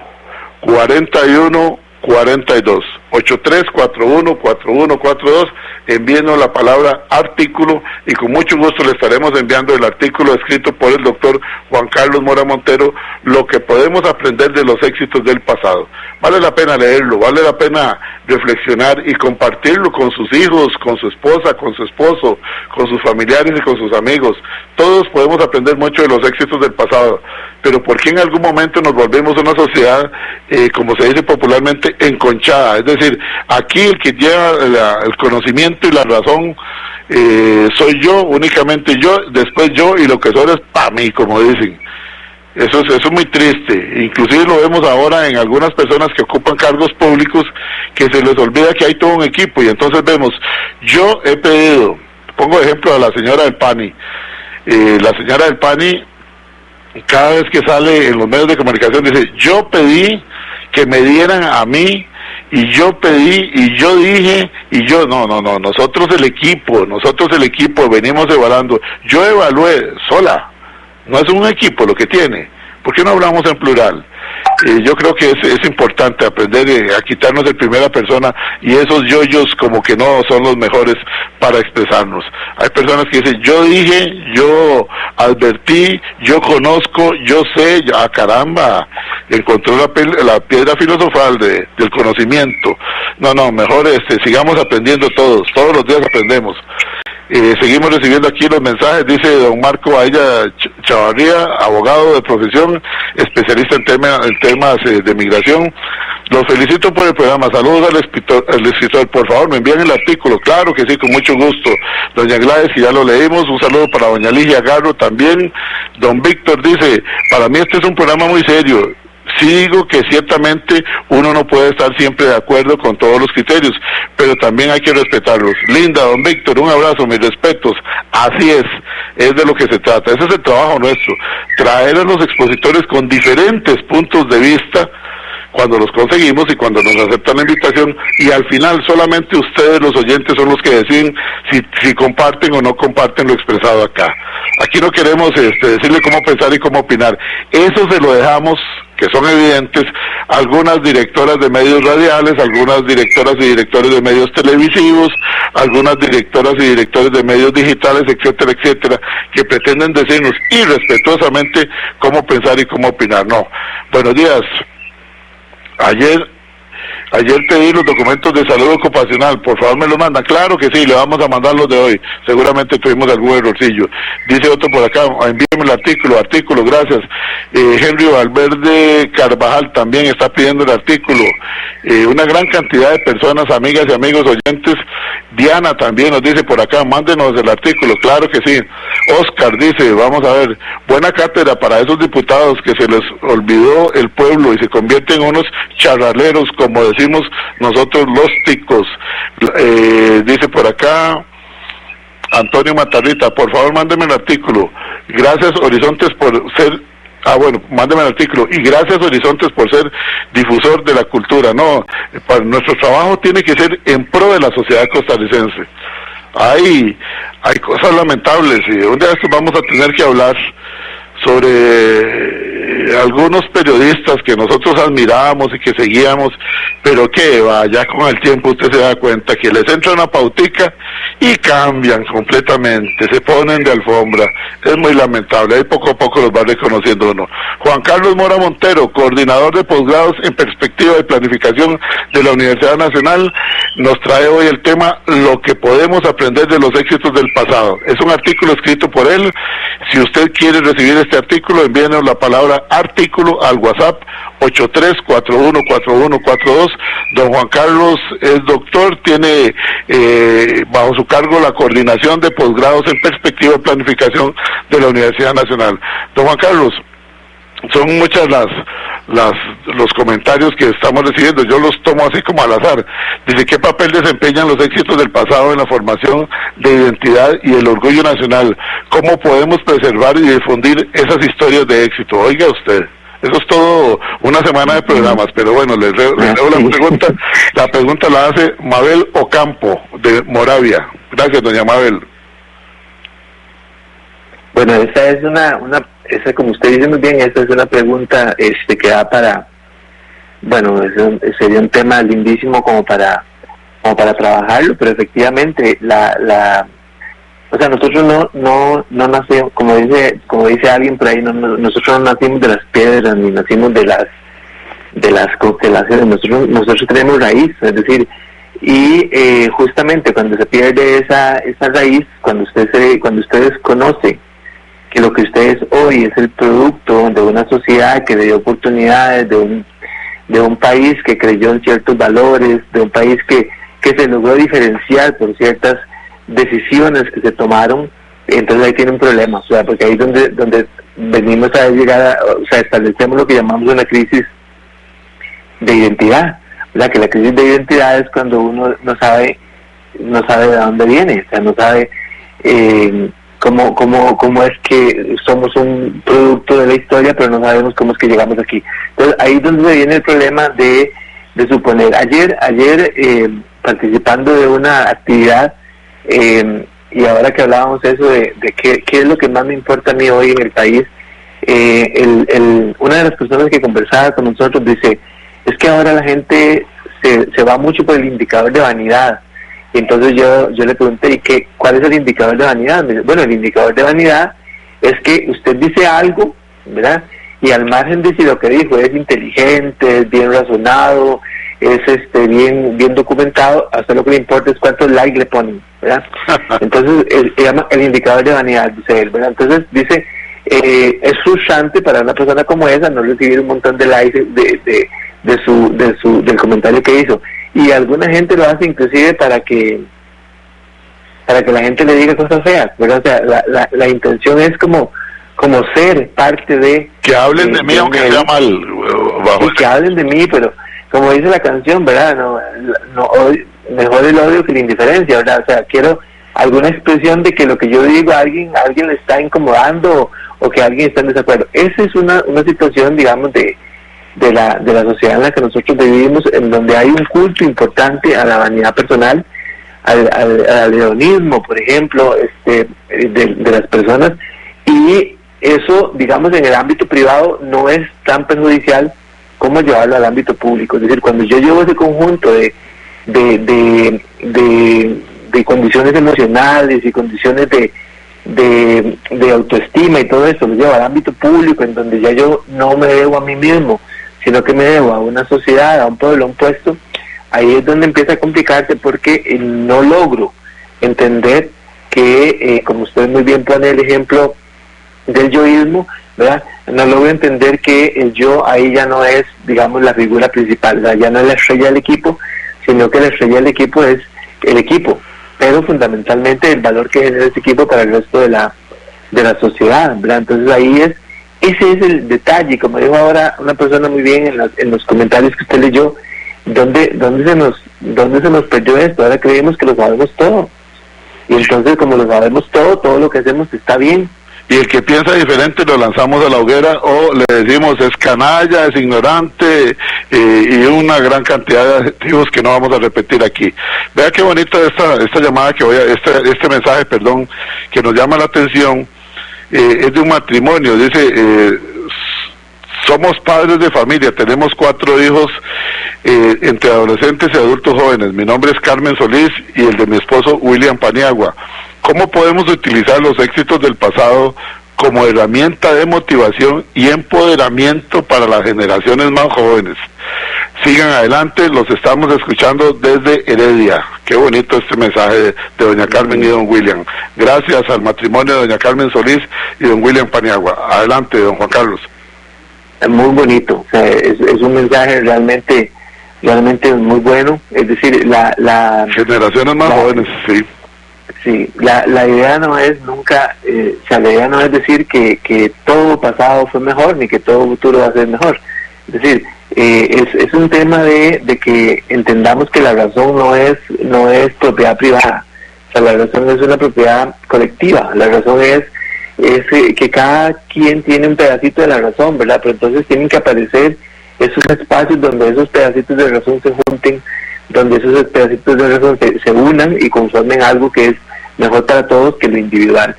83414142. Envíenos la palabra artículo y con mucho gusto le estaremos enviando el artículo escrito por el doctor Juan Carlos Mora Montero, lo que podemos aprender de los éxitos del pasado. Vale la pena leerlo, vale la pena reflexionar y compartirlo con sus hijos, con su esposa, con su esposo, con sus familiares y con sus amigos. Todos podemos aprender mucho de los éxitos del pasado, pero ¿por qué en algún momento nos volvemos una sociedad, como se dice popularmente, enconchada? Es decir, aquí el que lleva el conocimiento y la razón soy yo, únicamente yo, después yo, y lo que soy es para mí, como dicen. Eso es muy triste. Inclusive lo vemos ahora en algunas personas que ocupan cargos públicos, que se les olvida que hay todo un equipo, y entonces vemos, yo he pedido, pongo de ejemplo a la señora del PANI, la señora del PANI cada vez que sale en los medios de comunicación dice, yo pedí que me dieran a mí, y yo pedí, y yo dije, y yo, no, nosotros el equipo venimos evaluando. Yo evalué sola, no es un equipo lo que tiene. ¿Por qué no hablamos en plural? Yo creo que es importante aprender a quitarnos de primera persona, y esos yoyos como que no son los mejores para expresarnos. Hay personas que dicen, yo dije, yo advertí, yo conozco, yo sé, caramba, encontró la piedra filosofal del conocimiento. No, mejor sigamos aprendiendo todos los días aprendemos. Seguimos recibiendo aquí los mensajes. Dice don Marco Baella Chavarría, abogado de profesión, especialista en temas de migración. Los felicito por el programa. Saludos al escritor. Por favor, me envían el artículo. Claro que sí, con mucho gusto. Doña Gladys, que ya lo leímos. Un saludo para doña Ligia Garro también. Don Víctor dice, para mí este es un programa muy serio. Sí digo que ciertamente uno no puede estar siempre de acuerdo con todos los criterios, pero también hay que respetarlos. Linda, don Víctor, un abrazo, mis respetos. Así es de lo que se trata. Ese es el trabajo nuestro, traer a los expositores con diferentes puntos de vista cuando los conseguimos y cuando nos aceptan la invitación, y al final solamente ustedes, los oyentes, son los que deciden si comparten o no comparten lo expresado acá. Aquí no queremos decirle cómo pensar y cómo opinar. Eso se lo dejamos que son evidentes, algunas directoras de medios radiales, algunas directoras y directores de medios televisivos, algunas directoras y directores de medios digitales, etcétera, etcétera, que pretenden decirnos irrespetuosamente cómo pensar y cómo opinar. No. Buenos días. Ayer pedí los documentos de salud ocupacional, por favor me los mandan. Claro que sí, le vamos a mandar los de hoy. Seguramente tuvimos algún errorcillo. Dice otro por acá, envíeme el artículo, gracias. Henry Valverde Carvajal también está pidiendo el artículo. Una gran cantidad de personas, amigas y amigos oyentes. Diana también nos dice por acá, mándenos el artículo, claro que sí. Oscar dice, vamos a ver, buena cátedra para esos diputados que se les olvidó el pueblo y se convierten en unos charraleros, como decimos nosotros los ticos. Dice por acá Antonio Matarrita, por favor mándeme el artículo. Gracias Horizontes por ser... mándeme el artículo. Y gracias Horizontes por ser difusor de la cultura. No, para nuestro trabajo tiene que ser en pro de la sociedad costarricense. Hay cosas lamentables y un día de estos vamos a tener que hablar sobre algunos periodistas que nosotros admirábamos y que seguíamos, pero que ya con el tiempo usted se da cuenta que les entra una pautica y cambian completamente, se ponen de alfombra. Es muy lamentable, ahí poco a poco los va reconociendo uno. Juan Carlos Mora Montero, coordinador de posgrados en perspectiva de planificación de la Universidad Nacional, nos trae hoy el tema Lo que podemos aprender de los éxitos del pasado. Es un artículo escrito por él. Si usted quiere recibir este artículo, envíenos la palabra artículo al WhatsApp 83414142. Don Juan Carlos es doctor, tiene bajo su cargo la coordinación de posgrados en perspectiva de planificación de la Universidad Nacional. Don Juan Carlos, son muchas los comentarios que estamos recibiendo, yo los tomo así como al azar. Dice, ¿qué papel desempeñan los éxitos del pasado en la formación de identidad y el orgullo nacional? ¿Cómo podemos preservar y difundir esas historias de éxito? Oiga usted, eso es todo una semana de programas, pero bueno, les leo la pregunta. La pregunta la hace Mabel Ocampo, de Moravia. Gracias, doña Mabel. Bueno, esa es esa, como usted dice muy bien, esa es una pregunta que da para, bueno, sería un tema lindísimo como para trabajarlo, pero efectivamente o sea, nosotros no nacemos, como dice alguien por ahí, nosotros no nacimos de las piedras ni nacimos de las constelaciones, nosotros tenemos raíz, es decir, y justamente cuando se pierde esa raíz, cuando usted desconoce que lo que usted es hoy es el producto de una sociedad que le dio oportunidades, de un país que creyó en ciertos valores, de un país que se logró diferenciar por ciertas decisiones que se tomaron, entonces ahí tiene un problema, o sea, porque ahí es donde venimos a llegar establecemos lo que llamamos una crisis de identidad, o sea, que la crisis de identidad es cuando uno no sabe de dónde viene, o sea, no sabe cómo es que somos un producto de la historia, pero no sabemos cómo es que llegamos aquí. Entonces ahí es donde viene el problema de suponer. Ayer participando de una actividad, y ahora que hablábamos eso de qué es lo que más me importa a mí hoy en el país, una de las personas que conversaba con nosotros dice, es que ahora la gente se va mucho por el indicador de vanidad. Y entonces yo le pregunté, ¿y cuál es el indicador de vanidad? Me dice, bueno, el indicador de vanidad es que usted dice algo, ¿verdad? Y al margen de si lo que dijo es inteligente, es bien razonado, es bien documentado, hasta lo que le importa es cuántos likes le ponen, ¿verdad? Entonces se llama el indicador de vanidad, dice él, ¿verdad? Entonces dice, es frustrante para una persona como esa no recibir un montón de likes del comentario que hizo, y alguna gente lo hace inclusive para que la gente le diga cosas feas, ¿verdad? O sea, la intención es como ser parte de... Que hablen de mí aunque sea mal. Sí, que hablen de mí, pero como dice la canción, ¿verdad? Mejor el odio que la indiferencia, ¿verdad? O sea, quiero alguna expresión de que lo que yo digo a alguien le está incomodando o que alguien está en desacuerdo. Esa es una situación, digamos, de la sociedad en la que nosotros vivimos, en donde hay un culto importante a la vanidad personal, al hedonismo, por ejemplo, de las personas, y eso, digamos, en el ámbito privado no es tan perjudicial como llevarlo al ámbito público. Es decir, cuando yo llevo ese conjunto de condiciones emocionales y condiciones de autoestima y todo eso, lo llevo al ámbito público, en donde ya yo no me debo a mí mismo, sino que me debo a una sociedad, a un pueblo, a un puesto, ahí es donde empieza a complicarse, porque no logro entender que, como usted muy bien pone el ejemplo del yoísmo, ¿verdad? No logro entender que el yo ahí ya no es, digamos, la figura principal, ¿verdad? Ya no es la estrella del equipo, sino que la estrella del equipo es el equipo, pero fundamentalmente el valor que genera ese equipo para el resto de la sociedad, ¿verdad? Entonces ahí ese es el detalle, como dijo ahora una persona muy bien en los comentarios que usted leyó, ¿dónde se nos perdió esto? Ahora creemos que lo sabemos todo, y entonces como lo sabemos todo lo que hacemos está bien. Y el que piensa diferente lo lanzamos a la hoguera, o le decimos es canalla, es ignorante, y una gran cantidad de adjetivos que no vamos a repetir aquí. Vea qué bonita esta llamada que este mensaje, perdón, que nos llama la atención. Es de un matrimonio, dice, somos padres de familia, tenemos 4 hijos, entre adolescentes y adultos jóvenes. Mi nombre es Carmen Solís y el de mi esposo William Paniagua. ¿Cómo podemos utilizar los éxitos del pasado como herramienta de motivación y empoderamiento para las generaciones más jóvenes? Sigan adelante, los estamos escuchando desde Heredia. Qué bonito este mensaje de doña Carmen y don William. Gracias al matrimonio de doña Carmen Solís y don William Paniagua. Adelante, don Juan Carlos. Muy bonito, o sea, es un mensaje realmente muy bueno. Es decir, la generaciones más jóvenes, sí. Sí, la idea no es nunca, la idea no es decir que todo pasado fue mejor, ni que todo futuro va a ser mejor. Es decir, es un tema de que entendamos que la razón no es propiedad privada, o sea, la razón es una propiedad colectiva, la razón es que cada quien tiene un pedacito de la razón, ¿verdad? Pero entonces tienen que aparecer esos espacios donde esos pedacitos de razón se junten, donde esos pedacitos de razón se unan y conformen algo que es mejor para todos que lo individual.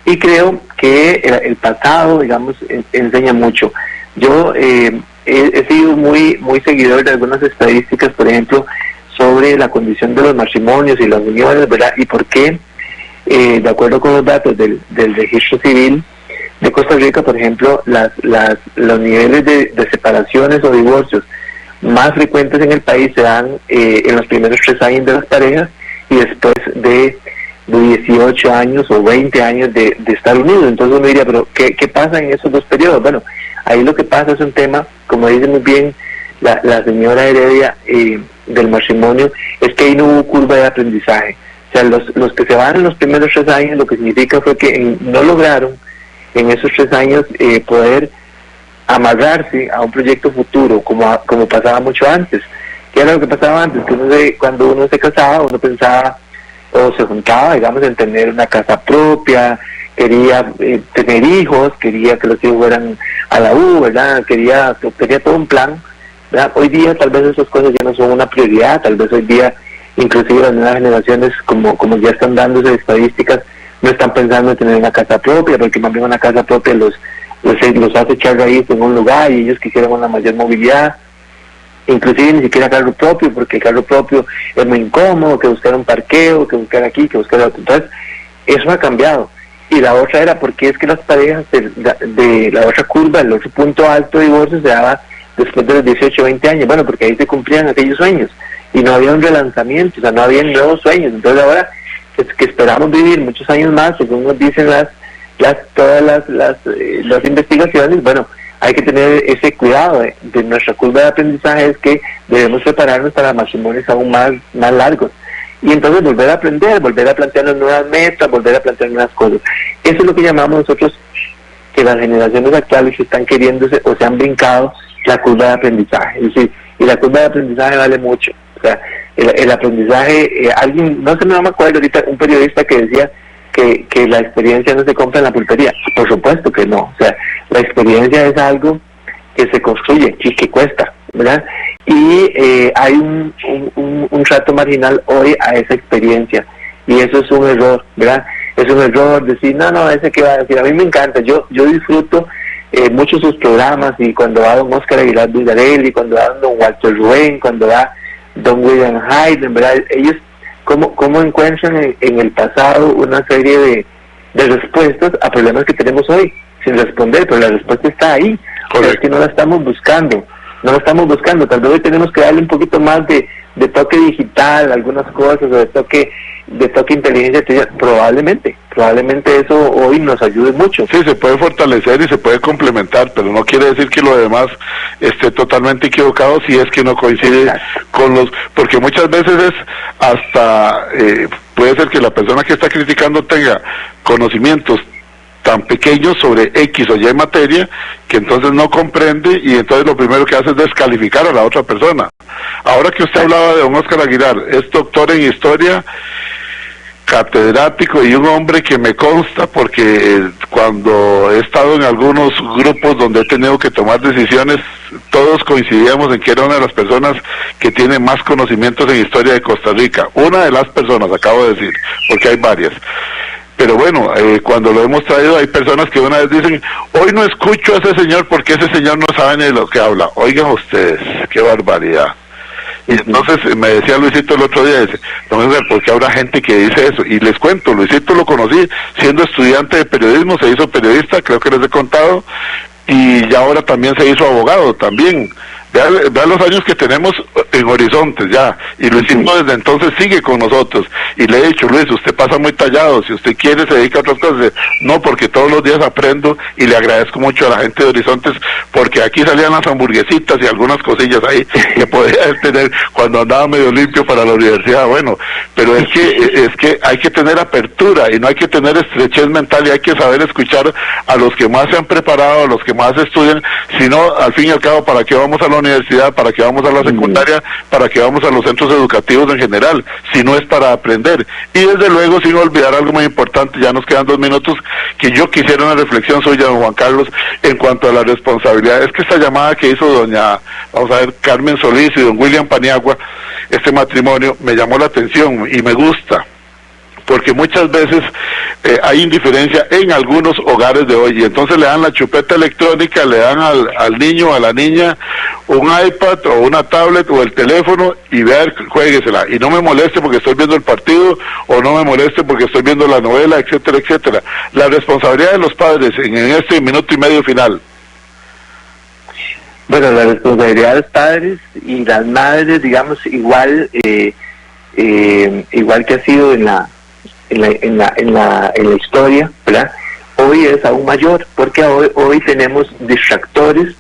Y creo que el pasado, digamos, enseña mucho. Yo he sido muy seguidor de algunas estadísticas, por ejemplo, sobre la condición de los matrimonios y las uniones, ¿verdad? Y por qué, de acuerdo con los datos del registro civil de Costa Rica, por ejemplo, los niveles de separaciones o divorcios más frecuentes en el país se dan en los primeros 3 años de las parejas, y después de 18 años o 20 años de estar unidos. Entonces uno diría, pero ¿qué pasa en esos 2 periodos? Bueno, ahí lo que pasa es un tema, como dice muy bien la señora Heredia, del matrimonio, es que ahí no hubo curva de aprendizaje. O sea, los que se van en los primeros 3 años, lo que significa fue que no lograron en esos 3 años poder amarrarse a un proyecto futuro, como pasaba mucho antes. ¿Qué era lo que pasaba antes? Que cuando uno se casaba, uno pensaba o se juntaba, digamos, en tener una casa propia, quería tener hijos, quería que los hijos fueran a la U, ¿verdad? Quería todo un plan, ¿verdad? Hoy día tal vez esas cosas ya no son una prioridad, tal vez hoy día inclusive las nuevas generaciones, como ya están dándose estadísticas, no están pensando en tener una casa propia, porque más bien una casa propia los hace echar raíz en un lugar, y ellos quisieran una mayor movilidad, inclusive ni siquiera carro propio, porque el carro propio es muy incómodo, que buscar un parqueo, que buscar aquí, que buscar otro. Entonces eso ha cambiado. Y la otra era, porque es que las parejas de la otra curva, el otro punto alto de divorcio se daba después de los 18 o 20 años. Bueno, porque ahí se cumplían aquellos sueños y no había un relanzamiento, o sea, no había nuevos sueños. Entonces ahora que esperamos vivir muchos años más, según nos dicen todas las investigaciones, bueno, hay que tener ese cuidado de nuestra curva de aprendizaje, es que debemos prepararnos para matrimonios aún más largos. Y entonces volver a aprender, volver a plantearnos nuevas metas, volver a plantear nuevas cosas. Eso es lo que llamamos nosotros que las generaciones actuales están queriéndose o se han brincado la curva de aprendizaje. Es decir, y la curva de aprendizaje vale mucho. O sea, el aprendizaje, no me acuerdo ahorita, un periodista que decía que la experiencia no se compra en la pulpería. Por supuesto que no. O sea, la experiencia es algo que se construye y que cuesta, ¿verdad? Y hay un trato marginal hoy a esa experiencia, y eso es un error, ¿verdad? es un error decir, no, ese que va a decir. A mí me encanta, yo disfruto mucho sus programas, y cuando va don Oscar Aguilar Bugarelli, cuando va don Walter Rubén, cuando va don William Hayden, ¿verdad? Ellos cómo encuentran en el pasado una serie de respuestas a problemas que tenemos hoy, sin responder, pero la respuesta está ahí. O sea, es que no la estamos buscando, tal vez hoy tenemos que darle un poquito más de toque digital a algunas cosas, o de toque inteligencia artificial. Probablemente eso hoy nos ayude mucho. Sí, se puede fortalecer y se puede complementar, pero no quiere decir que lo demás esté totalmente equivocado si es que no coincide. Exacto. Porque muchas veces es hasta, puede ser que la persona que está criticando tenga conocimientos tan pequeños sobre X o Y materia, que entonces no comprende, y entonces lo primero que hace es descalificar a la otra persona. Ahora que usted hablaba de don Oscar Aguilar, es doctor en historia, catedrático, y un hombre que me consta, porque cuando he estado en algunos grupos donde he tenido que tomar decisiones, todos coincidíamos en que era una de las personas que tiene más conocimientos en historia de Costa Rica. Una de las personas, acabo de decir, porque hay varias. Pero bueno, cuando lo hemos traído, hay personas que una vez dicen, hoy no escucho a ese señor porque ese señor no sabe ni de lo que habla. Oigan ustedes, qué barbaridad. Y entonces me decía Luisito el otro día, dice, no, ¿por qué habrá gente que dice eso? Y les cuento, Luisito lo conocí siendo estudiante de periodismo, se hizo periodista, creo que les he contado, y ya ahora también se hizo abogado también. Vea los años que tenemos en Horizontes ya, y Luisito desde entonces sigue con nosotros, y le he dicho, Luis, usted pasa muy tallado, si usted quiere se dedica a otras cosas. No, porque todos los días aprendo, y le agradezco mucho a la gente de Horizontes, porque aquí salían las hamburguesitas y algunas cosillas ahí que podía tener cuando andaba medio limpio para la universidad. Bueno, pero es que hay que tener apertura, y no hay que tener estrechez mental, y hay que saber escuchar a los que más se han preparado, a los que más estudian, si no, al fin y al cabo, ¿para qué vamos a la universidad? ¿Para qué vamos a la secundaria? ¿Para qué vamos a los centros educativos en general? Si no es para aprender. Y desde luego, sin olvidar algo muy importante, ya nos quedan 2 minutos, que yo quisiera una reflexión suya, don Juan Carlos, en cuanto a la responsabilidad. Es que esta llamada que hizo doña, Carmen Solís y don William Paniagua, este matrimonio, me llamó la atención y me gusta, porque muchas veces hay indiferencia en algunos hogares de hoy, y entonces le dan la chupeta electrónica, le dan al niño o a la niña un iPad o una tablet o el teléfono, y vea, juéguesela, y no me moleste porque estoy viendo el partido, o no me moleste porque estoy viendo la novela, etcétera, etcétera. La responsabilidad de los padres en este minuto y medio final. Bueno, la responsabilidad de los padres y las madres, digamos, igual que ha sido en la historia, ¿verdad? Hoy es aún mayor, porque hoy tenemos distractores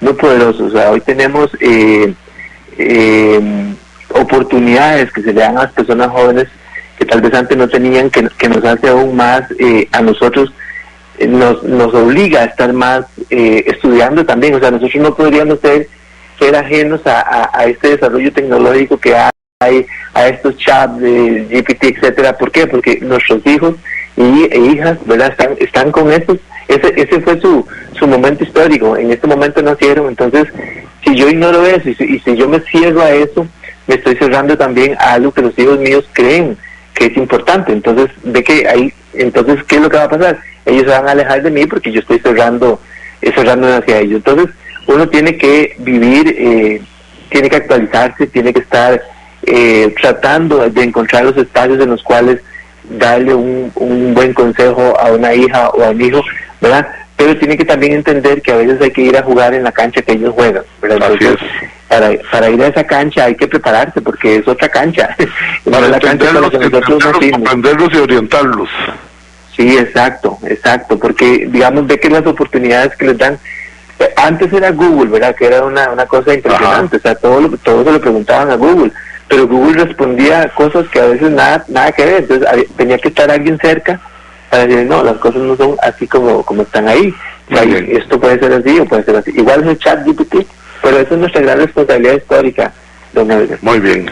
muy poderosos. O sea, hoy tenemos oportunidades que se le dan a las personas jóvenes que tal vez antes no tenían, que nos hace aún más a nosotros, nos obliga a estar más estudiando también. O sea, nosotros no podríamos ser ajenos a este desarrollo tecnológico que hay, a estos chats de GPT, etcétera. ¿Por qué? Porque nuestros hijos e hijas, ¿verdad?, están con esos. Ese fue su momento histórico. En este momento nacieron. Entonces, si yo ignoro eso y si yo me cierro a eso, me estoy cerrando también a algo que los hijos míos creen que es importante. Entonces, entonces, ¿qué es lo que va a pasar? Ellos se van a alejar de mí porque yo estoy cerrando hacia ellos. Entonces, uno tiene que vivir, tiene que actualizarse, tiene que estar tratando de encontrar los espacios en los cuales darle un buen consejo a una hija o a un hijo, ¿verdad? Pero tiene que también entender que a veces hay que ir a jugar en la cancha que ellos juegan, ¿verdad? Entonces, para ir a esa cancha hay que prepararse porque es otra cancha. Para la cancha comprenderlos y orientarlos. Sí, exacto, porque digamos, ve que las oportunidades que les dan, antes era Google, ¿verdad?, que era una cosa impresionante. Ajá. O sea, todo se lo preguntaban a Google, pero Google respondía cosas que a veces nada que ver. Entonces tenía que estar alguien cerca para decir, no, las cosas no son así como están ahí. O sea, esto puede ser así o puede ser así. Igual es el ChatGPT, pero esa es nuestra gran responsabilidad histórica, don Edgar. Muy bien.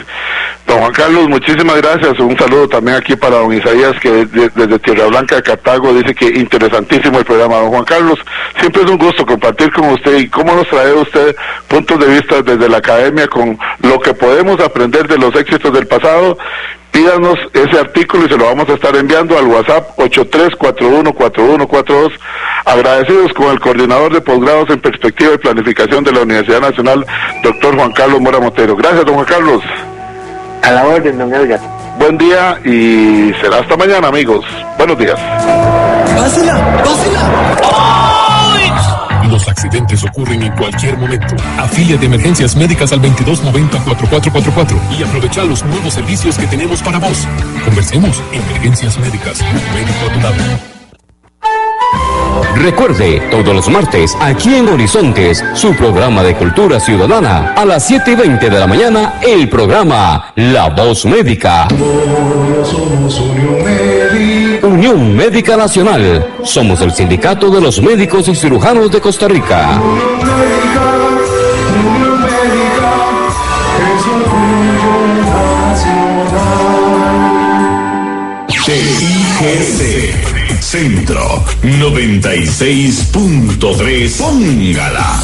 Don Juan Carlos, muchísimas gracias. Un saludo también aquí para don Isaías, que desde Tierra Blanca de Cartago dice que interesantísimo el programa. Don Juan Carlos, siempre es un gusto compartir con usted, y cómo nos trae usted puntos de vista desde la academia con lo que podemos aprender de los éxitos del pasado, pídanos ese artículo y se lo vamos a estar enviando al WhatsApp 83414142. Agradecidos con el coordinador de posgrados en perspectiva y planificación de la Universidad Nacional, doctor Juan Carlos Mora Montero. Gracias, don Juan Carlos. A la orden, don Edgar. Buen día y será hasta mañana, amigos. Buenos días. ¡Pásela! Los accidentes ocurren en cualquier momento. Afilia de emergencias médicas al 2290-4444 y aprovecha los nuevos servicios que tenemos para vos. Conversemos. Emergencias médicas. Un médico a tu lado. Recuerde, todos los martes, aquí en Horizontes, su programa de cultura ciudadana, a las 7:20 de la mañana, el programa La Voz Médica. Somos Unión Médica. Unión Médica Nacional. Somos el sindicato de los médicos y cirujanos de Costa Rica. Unión Médica, es orgullo nacional. TIGC Centro 96.3. Póngala.